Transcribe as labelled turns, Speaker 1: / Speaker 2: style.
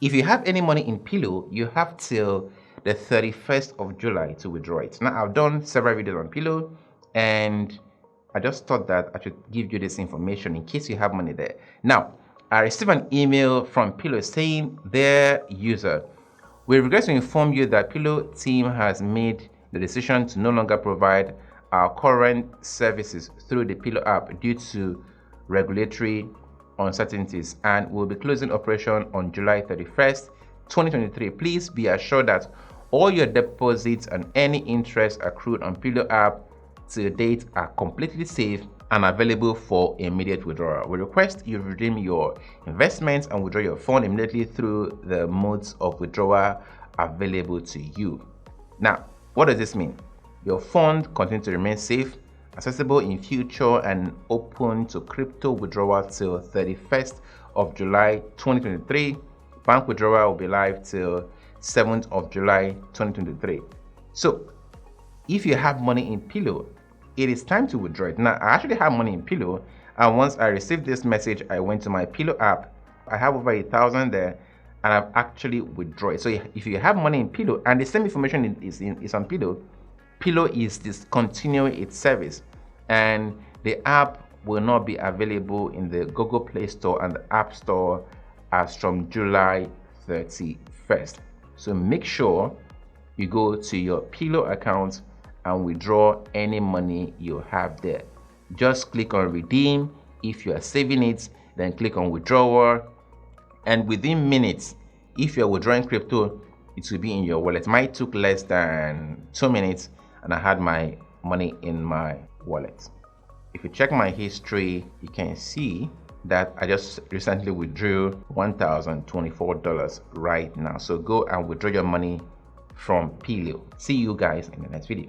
Speaker 1: If you have any money in Pillow, you have till the 31st of July to withdraw it. Now, I've done several videos on Pillow, and I just thought that I should give you this information in case you have money there. Now, I received an email from Pillow saying, "Their user, we regret to inform you that Pillow team has made the decision to no longer provide our current services through the Pillow app due to regulatory uncertainties, and will be closing operation on July 31st, 2023. Please be assured that all your deposits and any interest accrued on Pillow app to date are completely safe and available for immediate withdrawal. We request you redeem your investments and withdraw your fund immediately through the modes of withdrawal available to you." Now, what does this mean? Your fund continues to remain safe, accessible in future, and open to crypto withdrawal till 31st of July 2023. Bank withdrawal will be live till 7th of July 2023. So, if you have money in Pillow, it is time to withdraw it. Now, I actually have money in Pillow, and once I received this message, I went to my Pillow app. I have over 1,000 there, and I've actually withdrawn it. So if you have money in Pillow, and the same information is on Pillow, Pillow is discontinuing its service, and the app will not be available in the Google Play Store and the App Store as from July 31st. So make sure you go to your Pillow account and withdraw any money you have there. Just click on redeem. If you are saving it, then click on withdrawal, and within minutes, if you're withdrawing crypto, it will be in your wallet. Mine took less than 2 minutes, and I had my money in my wallet. If you check my history, you can see that I just recently withdrew $1,024 right now. So go and withdraw your money from Pillow. See you guys in the next video.